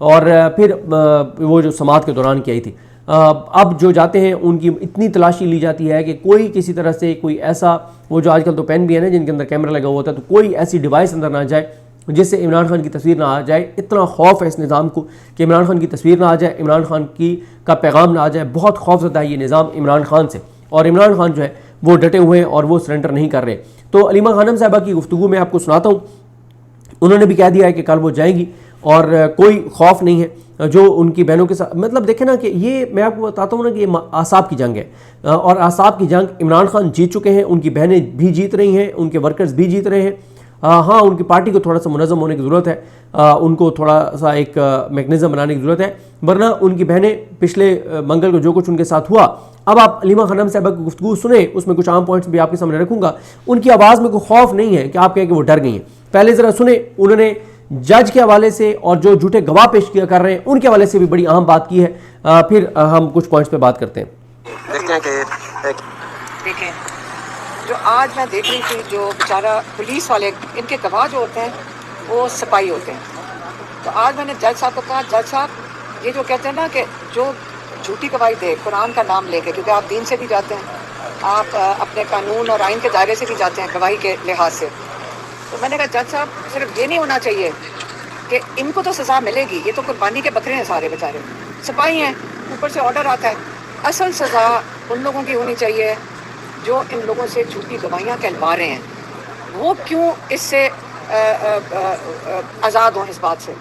اور پھر وہ جو سماعت کے دوران کی آئی تھی. اب جو جاتے ہیں ان کی اتنی تلاشی لی جاتی ہے کہ کوئی کسی طرح سے کوئی ایسا، وہ جو آج کل تو پین بھی ہے نا جن کے اندر کیمرہ لگا ہوا ہوتا ہے، تو کوئی ایسی ڈیوائس اندر نہ جائے جس سے عمران خان کی تصویر نہ آ جائے. اتنا خوف ہے اس نظام کو کہ عمران خان کی تصویر نہ آ جائے، عمران خان کا پیغام نہ آ جائے. بہت خوف زدہ ہے یہ نظام عمران خان سے، اور عمران خان جو ہے وہ ڈٹے ہوئے ہیں اور وہ سرنڈر نہیں کر رہے. تو علیمہ خانم صاحبہ کی گفتگو میں آپ کو سناتا ہوں. انہوں نے بھی کہہ دیا ہے کہ کل وہ جائیں گی اور کوئی خوف نہیں ہے جو ان کی بہنوں کے ساتھ. مطلب دیکھیں نا کہ یہ میں آپ کو بتاتا ہوں نا کہ یہ اعصاب کی جنگ ہے، اور اعصاب کی جنگ عمران خان جیت چکے ہیں، ان کی بہنیں بھی جیت رہی ہیں، ان کے ورکرز بھی جیت رہے ہیں. ہاں ان کی پارٹی کو تھوڑا سا منظم ہونے کی ضرورت ہے، ان کو تھوڑا سا ایک میکنزم بنانے کی ضرورت ہے، ورنہ ان کی بہنیں پچھلے منگل کو جو کچھ ان کے ساتھ ہوا. اب آپ علیمہ خانم صاحبہ کی گفتگو سنیں، اس میں کچھ عام پوائنٹس بھی آپ کے سامنے رکھوں گا. ان کی آواز میں کوئی خوف نہیں ہے کہ آپ کہیں کہ وہ ڈر گئی ہیں. پہلے ذرا سنیں، انہوں نے جج کے حوالے سے اور جو جھوٹے گواہ پیش کیا کر رہے ہیں ان کے حوالے سے بھی بڑی اہم بات کی ہے. پھر ہم کچھ پوائنٹس پہ بات کرتے ہیں. دیکھتے ہیں کہ دیکھیں جو آج میں دیکھ رہی تھی، جو بیچارہ پولیس والے ان کے گواہ جو ہوتے ہیں وہ سپاہی ہوتے ہیں. تو آج میں نے جج صاحب کو کہا، جج صاحب یہ جو کہتے ہیں نا کہ جو جھوٹی گواہی دے قرآن کا نام لے کے، کیونکہ آپ دین سے بھی جاتے ہیں، آپ اپنے قانون اور آئین کے دائرے سے بھی جاتے ہیں گواہی کے لحاظ سے. تو میں نے کہا جج صاحب صرف یہ نہیں ہونا چاہیے کہ ان کو تو سزا ملے گی، یہ تو قربانی کے بکرے ہیں سارے بیچارے، سپاہی ہیں، اوپر سے آرڈر آتا ہے. اصل سزا ان لوگوں کی ہونی چاہیے جو ان لوگوں سے جھوٹی گواہیاں کہلوا رہے ہیں. وہ کیوں اس سے آزاد ہوں اس بات سے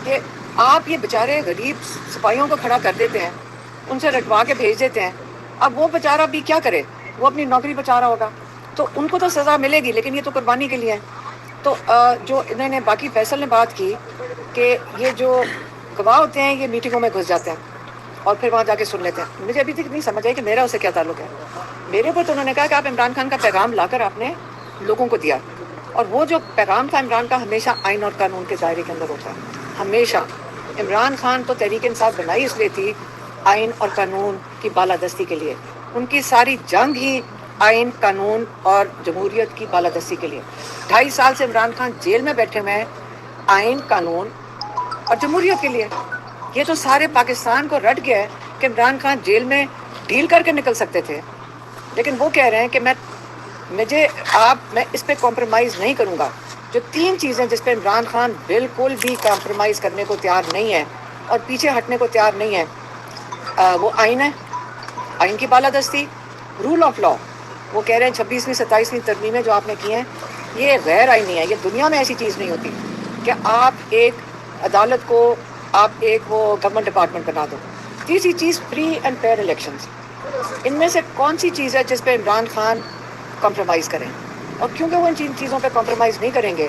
کہ آپ یہ بیچارے غریب سپاہیوں کو کھڑا کر دیتے ہیں، ان سے رٹوا کے بھیج دیتے ہیں. اب وہ بیچارہ بھی کیا کرے، وہ اپنی نوکری بچا رہا ہوگا، تو ان کو تو سزا ملے گی، لیکن یہ تو قربانی کے لیے ہے. تو جو انہوں نے باقی فیصل نے بات کی کہ یہ جو گواہ ہوتے ہیں یہ میٹنگوں میں گھس جاتے ہیں اور پھر وہاں جا کے سن لیتے ہیں. مجھے ابھی تک نہیں سمجھ آئی کہ میرا اسے کیا تعلق ہے. میرے اوپر تو انہوں نے کہا کہ آپ عمران خان کا پیغام لا کر آپ نے لوگوں کو دیا، اور وہ جو پیغام تھا عمران کا ہمیشہ آئین اور قانون کے دائرے کے اندر ہوتا ہے. ہمیشہ عمران خان تو تحریک انصاف بنائی اس لیے تھی آئین اور قانون کی بالادستی کے لیے. ان کی ساری جنگ ہی آئین، قانون اور جمہوریت کی بالادستی کے لیے. 2.5 سال سے عمران خان جیل میں بیٹھے ہوئے ہیں آئین، قانون اور جمہوریت کے لیے. یہ تو سارے پاکستان کو رٹ گیا ہے کہ عمران خان جیل میں ڈیل کر کے نکل سکتے تھے، لیکن وہ کہہ رہے ہیں کہ میں اس پہ کمپرومائز نہیں کروں گا. جو 3 چیزیں جس پہ عمران خان بالکل بھی کمپرومائز کرنے کو تیار نہیں ہے اور پیچھے ہٹنے کو تیار نہیں ہے، وہ آئین ہے، آئین کی بالادستی، رول آف لا. وہ کہہ رہے ہیں 26ویں 27ویں ترمیمیں جو آپ نے کی ہیں یہ غیر آئینی ہے. یہ دنیا میں ایسی چیز نہیں ہوتی کہ آپ ایک عدالت کو آپ ایک وہ گورنمنٹ ڈپارٹمنٹ بنا دو. تیسری چیز فری اینڈ فیئر الیکشنز. ان میں سے کون سی چیز ہے جس پہ عمران خان کمپرومائز کریں؟ اور کیونکہ وہ ان چیزوں پہ کمپرومائز نہیں کریں گے،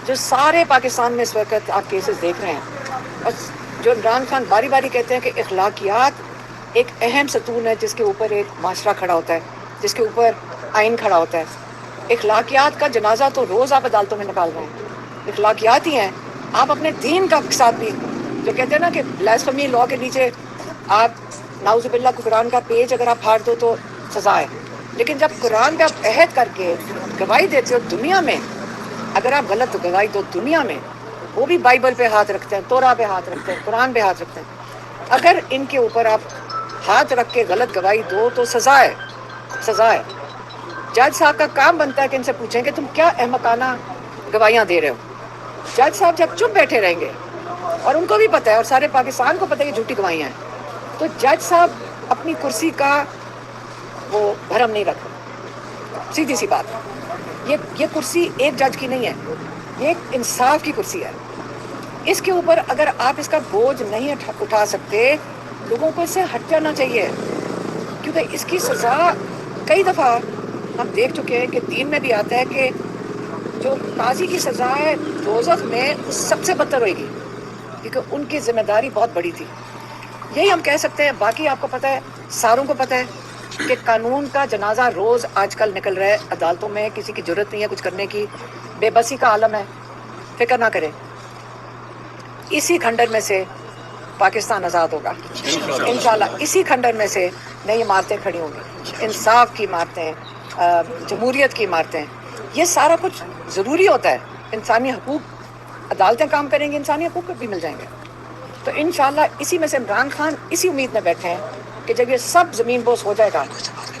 جو سارے پاکستان میں اس وقت آپ کیسز دیکھ رہے ہیں، اور جو عمران خان باری باری کہتے ہیں کہ اخلاقیات ایک اہم ستون ہے جس کے اوپر ایک معاشرہ کھڑا ہوتا ہے، جس کے اوپر آئین کھڑا ہوتا ہے. اخلاقیات کا جنازہ تو روز آپ عدالتوں میں نکال رہے ہیں. اخلاقیات ہی ہیں. آپ اپنے دین کا ساتھ بھی، جو کہتے ہیں نا کہ بلاسفمی لا کے نیچے آپ نعوذ باللہ قرآن کا پیج اگر آپ پھاڑ دو تو سزا ہے، لیکن جب قرآن کا عہد کر کے گواہی دیتے ہو دنیا میں، اگر آپ غلط گواہی دو دنیا میں، وہ بھی بائبل پہ ہاتھ رکھتے ہیں، تورا پہ ہاتھ رکھتے ہیں، قرآن پہ ہاتھ رکھتے ہیں، اگر ان کے اوپر آپ ہاتھ رکھ کے غلط گواہی دو تو سزا ہے، سزا ہے. جج صاحب کا کام بنتا ہے کہ ان سے پوچھیں کہ تم کیا احمقانہ گواہیاں دے رہے ہو. جج صاحب جب چپ بیٹھے رہیں گے، اور ان کو بھی پتہ ہے اور سارے پاکستان کو پتہ ہے یہ جھوٹی گواہیاں ہیں، تو جج صاحب اپنی کرسی کا وہ بھرم نہیں رکھ. سیدھی سی بات، یہ کرسی ایک جج کی نہیں ہے، یہ ایک انصاف کی کرسی ہے. اس کے اوپر اگر آپ اس کا بوجھ نہیں اٹھا سکتے، لوگوں کو اس سے ہٹ جانا چاہیے، کیونکہ اس کی سزا کئی دفعہ ہم دیکھ چکے ہیں کہ دین میں بھی آتا ہے کہ جو قاضی کی سزا ہے دوزخ میں اس سب سے بدتر ہوئے گی، کیونکہ ان کی ذمہ داری بہت بڑی تھی. یہی ہم کہہ سکتے ہیں. باقی آپ کو پتہ ہے، ساروں کو پتہ ہے کہ قانون کا جنازہ روز آج کل نکل رہا ہے عدالتوں میں. کسی کی جرت نہیں ہے کچھ کرنے کی، بے بسی کا عالم ہے. فکر نہ کریں، اسی کھنڈر میں سے پاکستان آزاد ہوگا انشاءاللہ. اسی کھنڈر میں سے نئی عمارتیں کھڑی ہوں گی، انصاف کی عمارتیں، جمہوریت کی عمارتیں. یہ سارا کچھ ضروری ہوتا ہے. انسانی حقوق، عدالتیں کام کریں گی، انسانی حقوق بھی مل جائیں گے. تو انشاءاللہ اسی میں سے عمران خان اسی امید میں بیٹھے ہیں کہ جب یہ سب زمین بوس ہو جائے گا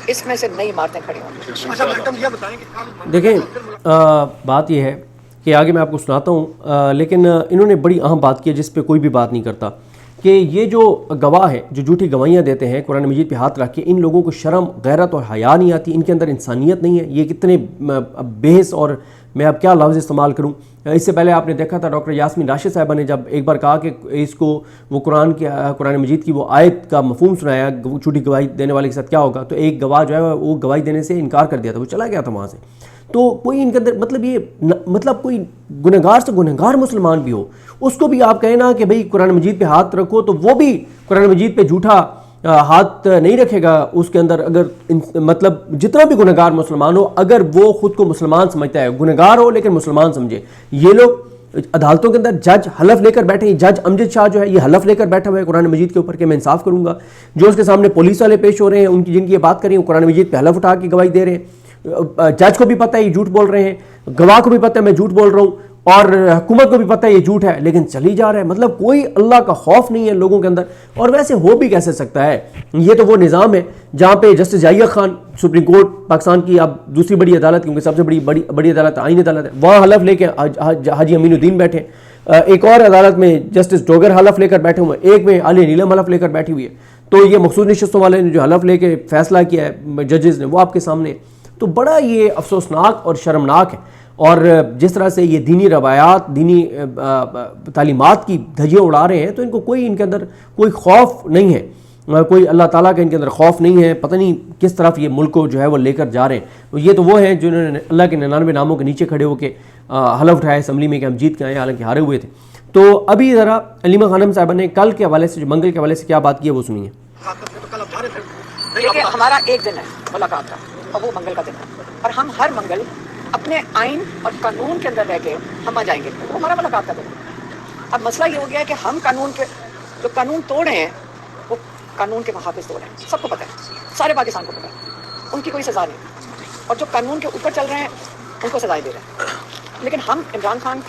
اس میں سے نئی عمارتیں کھڑی ہوں گی. دیکھیں بات یہ ہے کہ آگے میں آپ کو سناتا ہوں، لیکن انہوں نے بڑی اہم بات کی ہے جس پہ کوئی بھی بات نہیں کرتا، کہ یہ جو گواہ ہیں جو جھوٹی گواہیاں دیتے ہیں قرآن مجید پہ ہاتھ رکھ کے، ان لوگوں کو شرم غیرت اور حیا نہیں آتی، ان کے اندر انسانیت نہیں ہے. یہ کتنے بحث، اور میں اب کیا لفظ استعمال کروں. اس سے پہلے آپ نے دیکھا تھا ڈاکٹر یاسمین راشد صاحبہ نے جب ایک بار کہا کہ اس کو وہ قرآن مجید کی وہ آیت کا مفہوم سنایا جھوٹی گواہی دینے والے کے ساتھ کیا ہوگا، تو ایک گواہ جو ہے وہ گواہی دینے سے انکار کر دیا تھا، وہ چلا گیا تھا وہاں سے. تو کوئی ان کے اندر مطلب کوئی گنہگار سے گنہگار مسلمان بھی ہو، اس کو بھی آپ کہیں نا کہ بھئی قرآن مجید پہ ہاتھ رکھو، تو وہ بھی قرآن مجید پہ جھوٹا ہاتھ نہیں رکھے گا. اس کے اندر اگر مطلب جتنا بھی گنہگار مسلمان ہو، اگر وہ خود کو مسلمان سمجھتا ہے، گنہگار ہو لیکن مسلمان سمجھے. یہ لوگ عدالتوں کے اندر جج حلف لے کر بیٹھے ہیں. جج امجد شاہ جو ہے یہ حلف لے کر بیٹھا ہوا ہے قرآن مجید کے اوپر کہ میں انصاف کروں گا. جو اس کے سامنے پولیس والے پیش ہو رہے ہیں، ان کی جن کی یہ بات کر رہی ہیں، قرآن مجید پہ حلف اٹھا کے گواہی دے رہے ہیں. جج کو بھی پتہ ہے یہ جھوٹ بول رہے ہیں، گواہ کو بھی پتہ ہے میں جھوٹ بول رہا ہوں، اور حکومت کو بھی پتہ ہے یہ جھوٹ ہے، لیکن چلی جا رہا ہے. مطلب کوئی اللہ کا خوف نہیں ہے لوگوں کے اندر. اور ویسے ہو بھی کیسے سکتا ہے؟ یہ تو وہ نظام ہے جہاں پہ justice Yahya Khan supreme court Pakistan کی اب دوسری بڑی عدالت، کیونکہ سب سے بڑی عدالت آئین عدالت ہے، وہاں حلف لے کے حاجی امین الدین بیٹھے. ایک اور عدالت میں جسٹس ڈوگر حلف لے کر بیٹھے ہوئے ہیں، ایک میں عالیہ نیلم حلف لے کر بیٹھی ہوئی ہے. تو یہ مخصوص نشستوں والے نے جو حلف لے کے فیصلہ کیا ہے ججز نے، وہ آپ کے سامنے ہے. تو بڑا یہ افسوسناک اور شرمناک ہے. اور جس طرح سے یہ دینی روایات، دینی تعلیمات کی دھجیاں اڑا رہے ہیں، تو ان کو کوئی، ان کے اندر کوئی خوف نہیں ہے، کوئی اللہ تعالیٰ کا ان کے اندر خوف نہیں ہے. پتہ نہیں کس طرف یہ ملک کو جو ہے وہ لے کر جا رہے ہیں. یہ تو وہ ہیں جنہوں نے اللہ کے 99 ناموں کے نیچے کھڑے ہو کے حلف اٹھایا اسمبلی میں کہ ہم جیت کے آئے، حالانکہ ہارے ہوئے تھے. تو ابھی ذرا علیمہ خانم صاحبہ نے کل کے حوالے سے، جو منگل کے حوالے سے کیا بات کی ہے، وہ سنیے. دیکھیے ہمارا ایک دن ہے ملاقات کا، اور وہ منگل کا دن ہے، اور ہم ہر منگل اپنے آئین اور قانون کے اندر رہ کے ہم آ جائیں گے. وہ ہمارا ملاقات کا دن ہے. اب مسئلہ یہ ہو گیا ہے کہ ہم جو قانون توڑے ہیں وہ قانون کے محافظ توڑے ہیں. سب کو پتہ ہے، سارے پاکستان کو پتہ ہے، ان کی کوئی سزا نہیں. اور جو قانون کے اوپر چل رہے ہیں ان کو سزائیں دے رہے ہیں. لیکن ہم عمران خان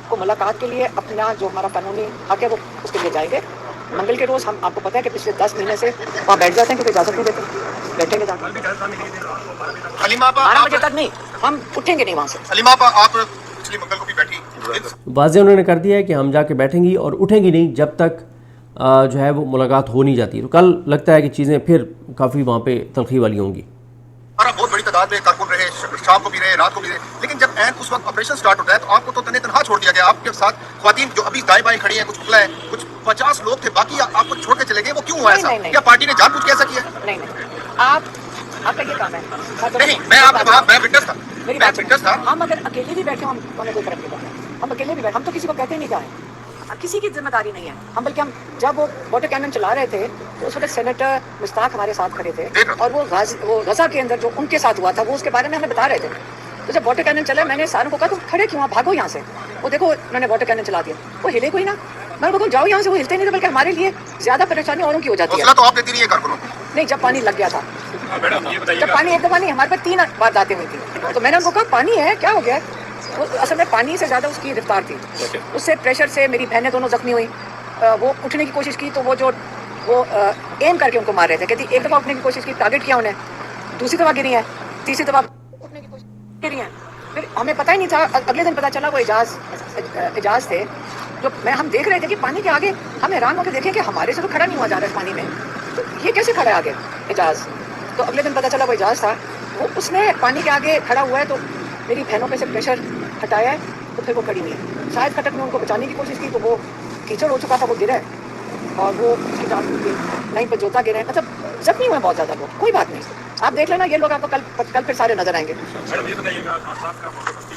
کو ملاقات کے لیے اپنا جو ہمارا قانونی حق ہے وہ اس کے لیے جائیں گے. منگل کے روز ہم، آپ کو پتہ ہے کہ پچھلے 10 مہینے سے وہاں بیٹھ جاتے ہیں کیونکہ اجازت نہیں دیتے، بیٹھیں گے. 12 بجے تک نہیں، ہم اٹھیں گے نہیں وہاں سے. حلیمہ آپ پچھلی منگل کو بھی بیٹھی، واضح انہوں نے کر دیا ہے کہ ہم جا کے بیٹھیں گی اور اٹھیں گی نہیں جب تک جو ہے وہ ملاقات ہو نہیں جاتی. تو کل لگتا ہے کہ چیزیں پھر کافی وہاں پہ تلخی والی ہوں گی. ہمارا بہت بڑی تعداد میں کارکن رہے، شام کو بھی رہے، رات کو بھی رہے، لیکن جب اس وقت آپریشن سٹارٹ ہوتا ہے تو آپ کو تو تنہا چھوڑ دیا گیا. آپ کے ساتھ خواتین جو ابھی دائیں بائیں کھڑی ہیں، کچھ کھلا ہے، کچھ 50 لوگ تھے، باقی آپ کو چھوڑ کے چلے گئے. وہ کیوں ہوا ایسا؟ کیا پارٹی نے جان بوجھ کے ایسا کیا؟ نہیں، آپ کا یہ کام ہے. نہیں، میں وٹنس تھا. ہم اگر اکیلے بھی بیٹھے ہمیں کوئی فرق نہیں پڑتا. ہم اکیلے بھی بیٹھے، ہم تو کسی کو کہتے نہیں جائیں، کسی کی ذمہ داری نہیں ہے. ہم بلکہ ہم جب وہ واٹر کینن چلا رہے تھے تو اس وقت سینیٹر مشتاق ہمارے ساتھ کھڑے تھے، اور وہ غزہ کے اندر جو ان کے ساتھ ہوا تھا وہ اس کے بارے میں ہمیں بتا رہے تھے. تو جب واٹر کینن چلا، میں نے ساروں کو کہا تم کھڑے کیوں، بھاگو یہاں سے. وہ دیکھو انہوں نے واٹر کینن چلا دیا، وہ ہلے کوئی نہ. میں نے کہا جاؤ یہاں سے. وہ ہلتے نہیں تھے، بلکہ ہمارے لیے زیادہ پریشانی اوروں کی ہو جاتی ہے. تو آپ دیتی نہیں ہے کارکنوں کو؟ نہیں، جب پانی لگ گیا تھا، جب پانی ایک دفعہ نہیں، ہمارے پاس 3 بار آتے ہوئی تھی، تو میں نے ان کو کہا پانی ہے کیا ہو گیا. وہ اصل میں پانی سے زیادہ اس کی رفتار تھی. اس سے پریشر سے میری بہنیں دونوں زخمی ہوئی. وہ اٹھنے کی کوشش کی تو وہ ایم کر کے ان کو مار رہے تھے. کہتی ایک دفعہ اٹھنے کی کوشش کی، ٹارگیٹ کیا انہیں، دوسری دفعہ گری ہیں، تیسری دفعہ اٹھنے کی کوشش گری ہیں. پھر ہمیں پتہ ہی نہیں تھا، اگلے دن پتہ چلا وہ اعجاز تھے. جو ہم دیکھ رہے تھے کہ پانی کے آگے ہم حیران ہو کے دیکھیں کہ ہمارے سے تو کھڑا نہیں ہوا جا رہا ہے پانی میں، تو یہ کیسے کھڑا ہے آگے اعجاز. تو اگلے دن پتہ چلا وہ اعجاز تھا. وہ اس نے پانی کے آگے کھڑا ہوا ہے تو میری بہنوں پہ سے پریشر ہٹایا ہے، تو پھر وہ کھڑی ہوئی ہے. شاید کھٹک نے ان کو بچانے کی کوشش کی تو وہ کیچڑ ہو چکا تھا، وہ گرا ہے اور وہ اس کی جان لائن پہ جوتا گرے ہیں. مطلب زخمی ہوئے بہت زیادہ. وہ کوئی بات نہیں، آپ دیکھ لینا، یہ لوگ آپ کو کل پھر سارے نظر آئیں گے.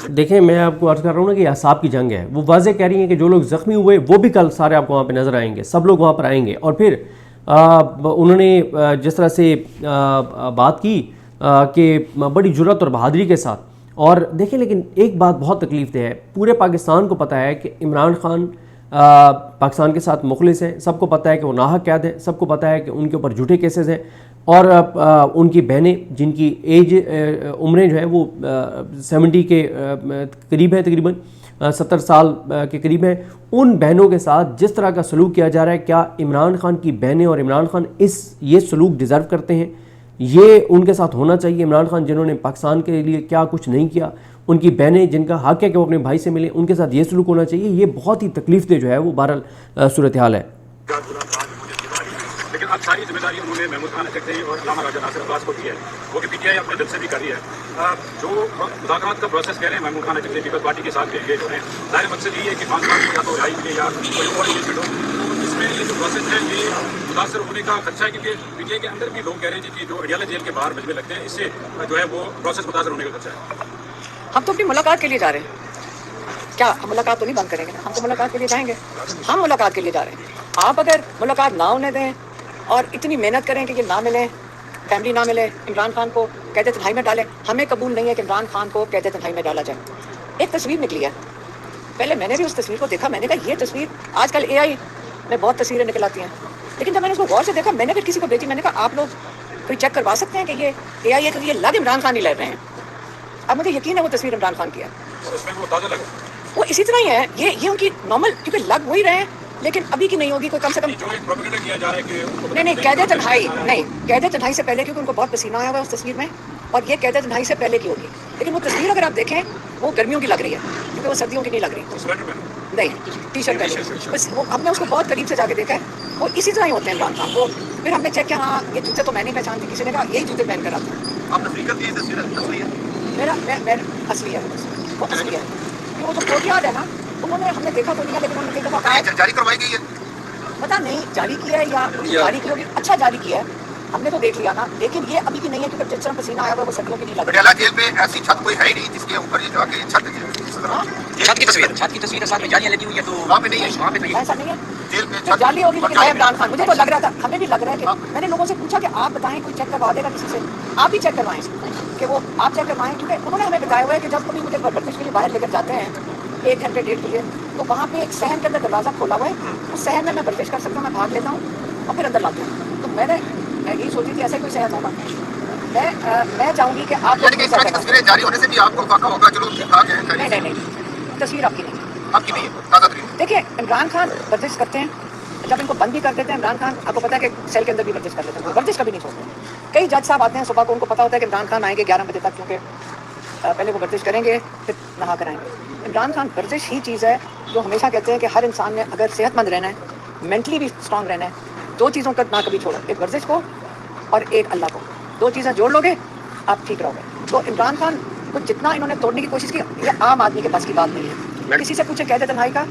دیکھیں میں آپ کو عرض کر رہا ہوں نا کہ اعصاب کی جنگ ہے. وہ واضح کہہ رہی ہیں کہ جو لوگ زخمی ہوئے وہ بھی کل سارے آپ کو وہاں پہ نظر آئیں گے، سب لوگ وہاں پر آئیں گے. اور پھر انہوں نے جس طرح سے بات کی کہ بڑی جرأت اور بہادری کے ساتھ. اور دیکھیں لیکن ایک بات بہت تکلیف دہ ہے، پورے پاکستان کو پتہ ہے کہ عمران خان پاکستان کے ساتھ مخلص ہے، سب کو پتہ ہے کہ وہ ناحق قید ہے، سب کو پتہ ہے کہ ان کے اوپر جھوٹے کیسز ہیں. اور ان کی بہنیں جن کی ایج عمریں جو ہے وہ 70 کے قریب ہے تقریباً، 70 سال کے قریب ہیں، ان بہنوں کے ساتھ جس طرح کا سلوک کیا جا رہا ہے، کیا عمران خان کی بہنیں اور عمران خان یہ سلوک ڈیزرو کرتے ہیں؟ یہ ان کے ساتھ ہونا چاہیے؟ عمران خان جنہوں نے پاکستان کے لیے کیا کچھ نہیں کیا، ان کی بہنیں جن کا حق ہے کہ وہ اپنے بھائی سے ملیں، ان کے ساتھ یہ سلوک ہونا چاہیے؟ یہ بہت ہی تکلیف دہ جو ہے وہ بہرحال صورتحال ہے۔ لیکن اب ساری ذمہ داری انہوں نے محمود خان اچکزئی اور علامہ راجہ ناصر عباس کو دی ہے، وہ کہ پی ٹی آئی اپنے دل سے بھی کر رہی ہے۔ جو مذاکرات کا پروسیس کہہ رہے ہیں محمود خان اچکزئی پیپلز پارٹی کے ساتھ انگیج ہو رہے ہیں، ظاہر مقصد یہ ہے کہ خان صاحب کو یا تو رہائی ملے یا کوئی اور انگیجمنٹ ہو۔ اس میں یہ جو پروسیس ہے یہ متاثر ہونے کا خدشہ ہے، کیونکہ پی ٹی آئی کے اندر بھی لوگ کہہ رہے ہیں کہ جو اڈیالہ جیل کے باہر مجمع لگتے ہیں، اس سے جو ہے وہ پروسیس متاثر ہونے کا خدشہ ہے۔ ہم تو اپنی ملاقات کے لیے جا رہے ہیں، کیا ہم ملاقات تو نہیں بند کریں گے نا، ہم تو ملاقات کے لیے جائیں گے، ہم ملاقات کے لیے جا رہے ہیں۔ آپ اگر ملاقات نہ ہونے دیں اور اتنی محنت کریں کہ یہ نہ ملیں، فیملی نہ ملے، عمران خان کو قید تنہائی میں ڈالیں، ہمیں قبول نہیں ہے کہ عمران خان کو قید تنہائی میں ڈالا جائے۔ ایک تصویر نکلی ہے، پہلے میں نے بھی اس تصویر کو دیکھا، میں نے کہا یہ تصویر، آج کل اے آئی میں بہت تصویریں نکل آتی ہیں، لیکن جب میں نے اس کو غور سے دیکھا، میں نے پھر کسی کو بھیجی، میں نے کہا آپ لوگ کوئی چیک کروا سکتے ہیں کہ یہ اے آئی ہے کہ یہ لگ عمران خان ہی لگ رہے ہیں؟ اب مجھے یقین ہے وہ تصویر عمران خان کی ہے، اس میں وہ تازہ لگا وہ اسی طرح ہی ہے، یہ ان کی نارمل، کیونکہ لگ وہی رہے ہیں لیکن ابھی کی نہیں ہوگی، کوئی کم سے کم جو ایک پروپیگنڈا کیا جا رہا ہے کہ نہیں قید تنہائی نہیں، قید تنہائی سے پہلے، کیونکہ ان کو بہت پسینہ آیا ہوا ہے اس تصویر میں، اور یہ قید تنہائی سے پہلے کی ہوگی، لیکن وہ تصویر اگر آپ دیکھیں وہ گرمیوں کی لگ رہی ہے، کیونکہ وہ سردیوں کی نہیں لگ رہی، سویٹر میں نہیں ٹی شرٹ پہنی، بس وہ ہم نے اس کو بہت قریب سے جا کے دیکھا ہے، وہ اسی طرح ہی ہوتے ہیں عمران خان۔ وہ پھر ہم نے چیک کیا، ہاں یہ جوتے تو میں نہیں پہچانتی، کسی نے کہا یہی جوتے پہن کر آتے ہیں۔ آپ تفریق کی تصویر اصلی ہے؟ میرا اصلی ہے، وہ اصلی ہے، وہ جو کوٹیاد ہے نا، انہوں نے، ہم نے دیکھا تو نہیں ہے لیکن انہوں نے کئی دفعہ کہا جاری کروائی گئی ہے؟ پتہ نہیں جاری کیا ہے یا جاری کی ہوگی، اچھا جاری کیا ہے، ہم نے تو دیکھ لیا نا، لیکن یہ ابھی کی نہیں ہے، کیونکہ جس طرح پسینہ آیا ہوا وہ سردیوں کی نہیں لگ رہی۔ پٹیالہ جیل میں ایسی چھت کوئی ہے ہی نہیں جس کے اوپر یہ جو کہ چھت ہے، چھت کی تصویر ساتھ میں جالیاں لگی ہوئی ہے، تو وہاں پہ نہیں ہے، وہاں پہ نہیں ہے ایسا نہیں ہے، جیل میں جو جعلی ہوگی لیکن ہے عمران خان، مجھے تو لگ رہا تھا، ہمیں بھی لگ رہا ہے کہ میں نے لوگوں سے پوچھا کہ آپ بتائیں کوئی چیک کروا دے گا کسی سے، آپ بھی چیک کروائیں کہ وہ آپ چیک کروائیں، کیونکہ انہوں نے ہمیں بتایا ہوا ہے کہ جب کبھی مجھے پرورش کے لیے باہر لے کر جاتے ہیں 1 گھنٹے 1.5 کے لیے، تو وہاں پہ ایک صحن کے اندر دروازہ کھولا ہوا ہے، اس صحن میں میں پرورش کر سکتا ہوں، میں بھاگ لیتا ہوں اور پھر اندر لاتا ہوں، تو میں یہی سوچی تھی ایسے کوئی صحن ہوگا، میں چاہوں گی کہ آپ یعنی کہ اس طرح کی تصویریں جاری ہونے سے بھی آپ کو واقع ہوگا، چلو ٹھیک ٹھاک ہے، نہیں نہیں نہیں، تصویر آپ کی نہیں، آپ کی نہیں ہے، تازہ ترین۔ دیکھیں عمران خان ورزش کرتے ہیں، جب ان کو بند بھی کر دیتے ہیں، عمران خان آپ کو پتا ہے کہ سیل کے اندر بھی ورزش کر لیتے ہیں، ورزش کبھی نہیں چھوڑتے۔ کئی جج صاحب آتے ہیں صبح کو، ان کو پتا ہوتا ہے کہ عمران خان آئیں گے 11 بجے تک، کیونکہ پہلے وہ ورزش کریں گے پھر نہا کر آئیں گے۔ عمران خان ورزش ہی چیز ہے جو ہمیشہ کہتے ہیں کہ ہر انسان نے اگر صحت مند رہنا ہے، مینٹلی بھی اسٹرانگ رہنا ہے، 2 چیزوں کا نہ کبھی چھوڑو، ایک ورزش کو اور ایک اللہ کو، 2 چیزیں جوڑ لو گے آپ ٹھیک رہو گے۔ تو عمران خان کو جتنا انہوں نے توڑنے کی کوشش کی، یہ عام آدمی کے پاس کی بات نہیں ہے۔ کسی سے پوچھے قید تنہائی کا،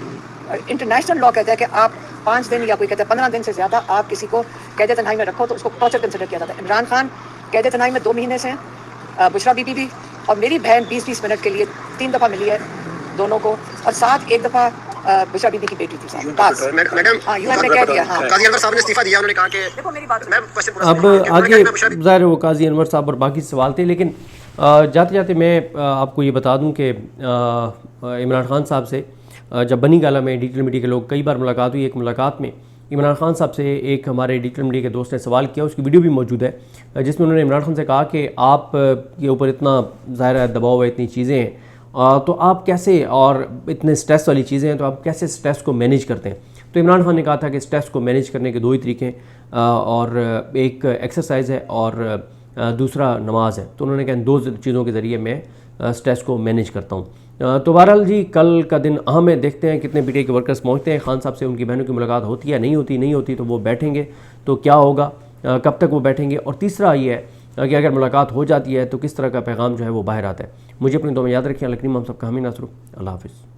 انٹرنیشنل لا کہتا ہے کہ آپ 5 دن یا کوئی کہتا ہے 15 دن سے زیادہ آپ کسی کو قید تنہائی میں رکھو تو اس کو ٹارچر کنسیڈر کیا جاتا ہے۔ عمران خان قید تنہائی میں 2 مہینے سے ہیں، بشرا بی بی بھی، اور میری بہن 20-20 منٹ کے لیے 3 دفعہ ملی ہے دونوں کو، اور ساتھ ایک دفعہ بشرا بی بی کی بیٹی تھی میڈم ہاں یو نے کہہ دیا، ہاں قاضی انور صاحب نے استعفیٰ دیا، انہوں نے کہا کہ دیکھو میری بات میں question پورا اب آگے ظاہر ہے وہ قاضی انور صاحب اور باقی سوال تھے، لیکن جاتے جاتے میں آپ کو یہ بتا دوں کہ عمران خان صاحب سے جب بنی گالہ میں ڈیجیٹل میڈیا کے لوگ کئی بار ملاقات ہوئی، ایک ملاقات میں عمران خان صاحب سے ایک ہمارے ڈیجیٹل میڈیا کے دوست نے سوال کیا، اس کی ویڈیو بھی موجود ہے، جس میں انہوں نے عمران خان سے کہا کہ آپ کے اوپر اتنا ظاہر ہے دباؤ ہے، اتنی چیزیں ہیں، تو آپ کیسے، اور اتنے سٹریس والی چیزیں ہیں تو آپ کیسے سٹریس کو مینیج کرتے ہیں؟ تو عمران خان نے کہا تھا کہ سٹریس کو مینیج کرنے کے 2 ہی طریقے ہیں، اور ایک ایکسرسائز ہے اور دوسرا نماز ہے۔ تو انہوں نے کہا ان 2 چیزوں کے ذریعے میں سٹریس کو مینیج کرتا ہوں۔ تو بہرحال جی کل کا دن اہم ہے، دیکھتے ہیں کتنے پی ٹی آئی کے ورکرز پہنچتے ہیں، خان صاحب سے ان کی بہنوں کی ملاقات ہوتی ہے نہیں ہوتی تو وہ بیٹھیں گے تو کیا ہوگا، کب تک وہ بیٹھیں گے، اور تیسرا یہ ہے کہ اگر ملاقات ہو جاتی ہے تو کس طرح کا پیغام جو ہے وہ باہر آتا ہے۔ مجھے اپنے دعا میں یاد رکھیں، اللہ کریم ہم سب کا حامی ناصر، اللہ حافظ۔